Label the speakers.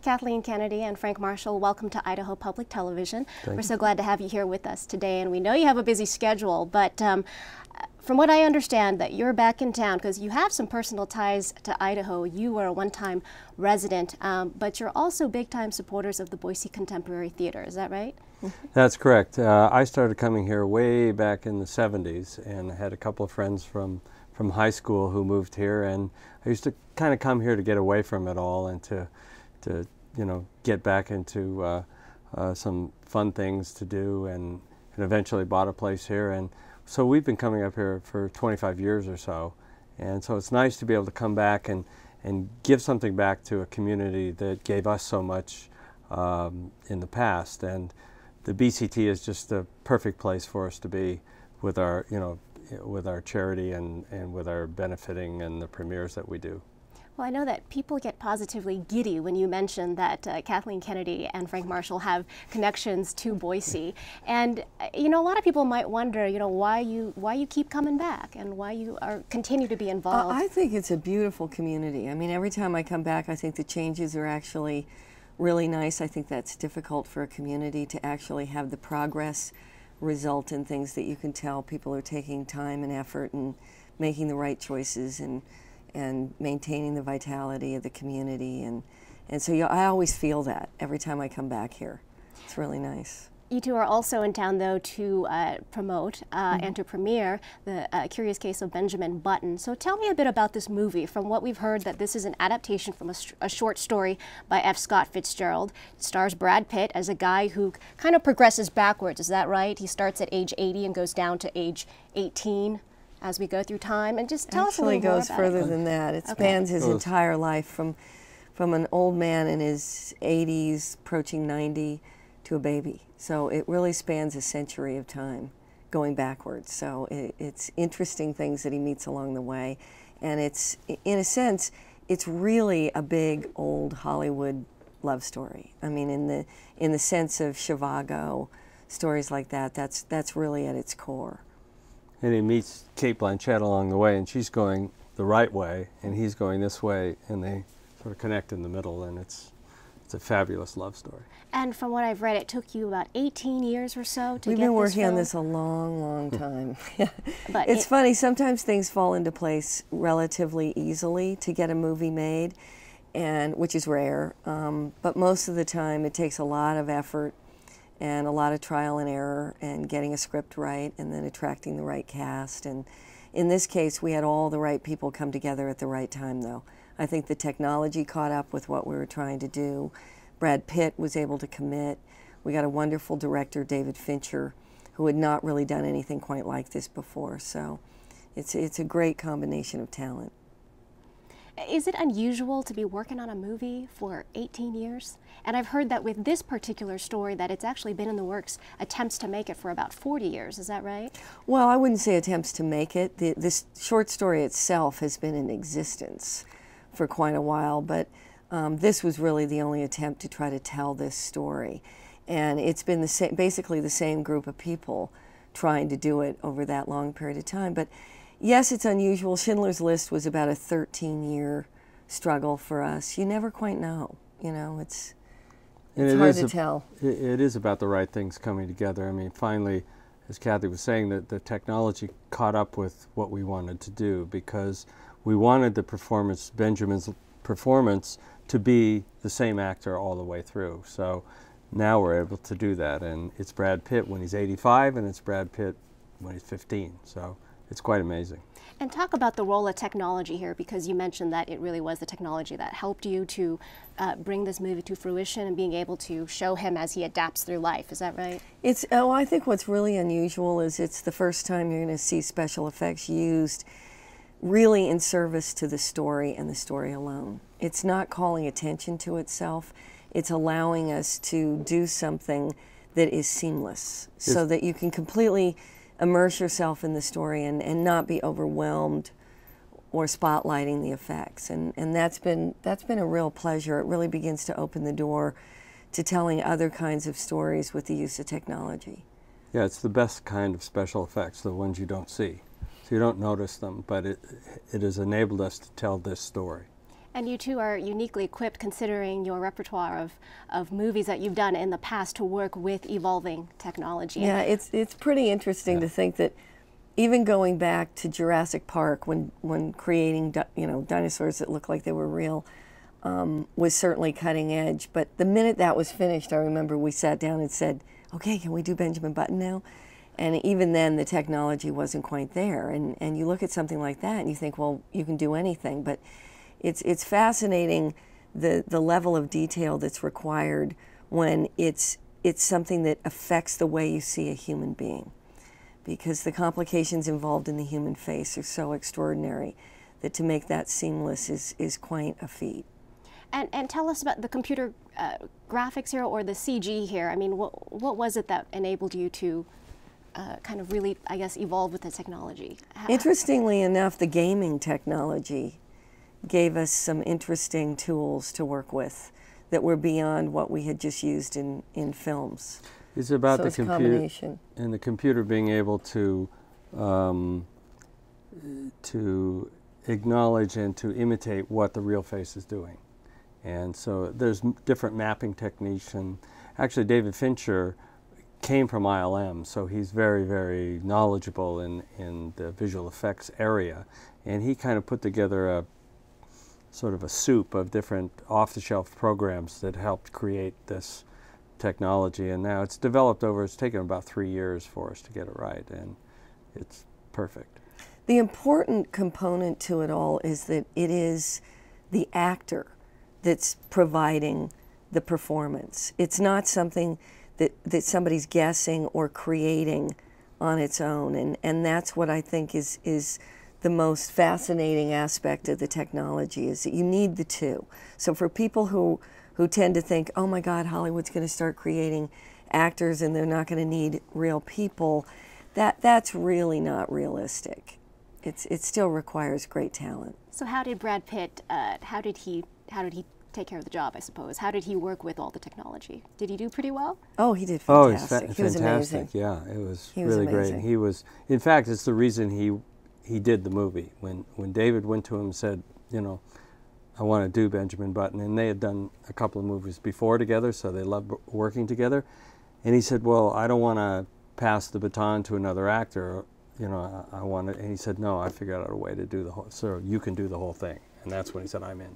Speaker 1: Kathleen Kennedy and Frank Marshall. Welcome to Idaho Public Television.
Speaker 2: Thank
Speaker 1: We're
Speaker 2: you.
Speaker 1: so glad to have you here with us today, and we know you have a busy schedule, but from what I understand that you're back in town because you have some personal ties to Idaho. You were a one-time resident, but you're also big-time supporters of the Boise Contemporary Theater. Is that right?
Speaker 2: That's correct. I started coming here way back in the 70s, and I had a couple of friends from high school who moved here, and I used to kind of come here to get away from it all and to you know, get back into some fun things to do, and eventually bought a place here. And so we've been coming up here for 25 years or so, and so it's nice to be able to come back and give something back to a community that gave us so much in the past. And the BCT is just the perfect place for us to be with our, you know, with our charity and with our benefiting and the premieres that we do.
Speaker 1: Well, I know that people get positively giddy when you mention that Kathleen Kennedy and Frank Marshall have connections to Boise, and you know, a lot of people might wonder, you know, why you keep coming back and why you continue to be involved.
Speaker 3: I think it's a beautiful community. I mean, every time I come back, I think the changes are actually really nice. I think that's difficult for a community to actually have the progress result in things that you can tell people are taking time and effort and making the right choices and maintaining the vitality of the community, and so I always feel that every time I come back here. It's really nice.
Speaker 1: You two are also in town, though, to promote and to premiere the Curious Case of Benjamin Button. So tell me a bit about this movie. From what we've heard, that this is an adaptation from a short story by F. Scott Fitzgerald. It stars Brad Pitt as a guy who kind of progresses backwards. Is that right? He starts at age 80 and goes down to age 18 as we go through time. And just tell us a little more about it.
Speaker 3: Actually goes further than that. It spans his entire life from an old man in his 80s, approaching 90, to a baby. So it really spans a century of time going backwards. So it's interesting things that he meets along the way. And it's, in a sense, it's really a big old Hollywood love story. I mean, in the sense of Chivago, stories like that, that's really at its core.
Speaker 2: And he meets Kate Blanchett along the way, and she's going the right way, and he's going this way, and they sort of connect in the middle, and it's a fabulous love story.
Speaker 1: And from what I've read, it took you about 18 years or so to get this
Speaker 3: We've been working on
Speaker 1: film.
Speaker 3: this a long, long time.
Speaker 1: But
Speaker 3: it's funny, sometimes things fall into place relatively easily to get a movie made, and which is rare, but most of the time it takes a lot of effort and a lot of trial and error and getting a script right and then attracting the right cast. And in this case, we had all the right people come together at the right time, though. I think the technology caught up with what we were trying to do. Brad Pitt was able to commit. We got a wonderful director, David Fincher, who had not really done anything quite like this before. So it's a great combination of talent.
Speaker 1: Is it unusual to be working on a movie for 18 years? And I've heard that with this particular story that it's actually been in the works, attempts to make it for about 40 years. Is that right?
Speaker 3: Well, I wouldn't say attempts to make it. This short story itself has been in existence for quite a while, but this was really the only attempt to try to tell this story. And it's been basically the same group of people trying to do it over that long period of time. But yes, it's unusual. Schindler's List was about a 13-year struggle for us. You never quite know. You know, it's hard to tell.
Speaker 2: It is about the right things coming together. I mean, finally, as Kathy was saying, that the technology caught up with what we wanted to do, because we wanted the performance, Benjamin's performance, to be the same actor all the way through. So now we're able to do that, and it's Brad Pitt when he's 85, and it's Brad Pitt when he's 15. So it's quite amazing.
Speaker 1: And talk about the role of technology here, because you mentioned that it really was the technology that helped you to bring this movie to fruition and being able to show him as he adapts through life. Is that right?
Speaker 3: I think what's really unusual is it's the first time you're going to see special effects used really in service to the story and the story alone. It's not calling attention to itself. It's allowing us to do something that is seamless, so that you can completely immerse yourself in the story and not be overwhelmed or spotlighting the effects. And that's been a real pleasure. It really begins to open the door to telling other kinds of stories with the use of technology.
Speaker 2: Yeah, it's the best kind of special effects, the ones you don't see. So you don't notice them, but it has enabled us to tell this story.
Speaker 1: And you two are uniquely equipped, considering your repertoire of movies that you've done in the past, to work with evolving technology.
Speaker 3: Yeah, it's pretty interesting to think that even going back to Jurassic Park, when creating dinosaurs that looked like they were real, was certainly cutting edge. But the minute that was finished, I remember we sat down and said, "Okay, can we do Benjamin Button now?" And even then, the technology wasn't quite there. And you look at something like that, and you think, well, you can do anything. But it's fascinating the level of detail that's required when it's something that affects the way you see a human being, because the complications involved in the human face are so extraordinary that to make that seamless is quite a feat.
Speaker 1: And tell us about the computer graphics here, or the CG here. I mean, what was it that enabled you to kind of really, I guess, evolve with the technology?
Speaker 3: Interestingly enough, the gaming technology gave us some interesting tools to work with that were beyond what we had just used in films.
Speaker 2: It's about
Speaker 3: so
Speaker 2: the
Speaker 3: computer
Speaker 2: and the computer being able to acknowledge and to imitate what the real face is doing. And so there's different mapping techniques, and actually David Fincher came from ILM, so he's very, very knowledgeable in the visual effects area, and he kind of put together a sort of a soup of different off-the-shelf programs that helped create this technology. And now it's developed it's taken about 3 years for us to get it right, and it's perfect.
Speaker 3: The important component to it all is that it is the actor that's providing the performance. It's not something that somebody's guessing or creating on its own, and that's what I think is the most fascinating aspect of the technology, is that you need the two. So for people who tend to think, oh my God, Hollywood's going to start creating actors and they're not going to need real people, that's really not realistic. It still requires great talent.
Speaker 1: So how did Brad Pitt, how did he take care of the job, I suppose? How did he work with all the technology? Did he do pretty well?
Speaker 3: Oh, he did fantastic.
Speaker 2: Oh,
Speaker 3: he was amazing.
Speaker 2: Yeah, it was
Speaker 3: he was
Speaker 2: really
Speaker 3: amazing.
Speaker 2: Great. He was, in fact, it's the reason he did the movie. When David went to him and said, I want to do Benjamin Button, and they had done a couple of movies before together, so they loved working together. And he said, well, I don't want to pass the baton to another actor. I want to, and he said, no, I figured out a way to do the whole, so you can do the whole thing. And that's when he said, I'm in.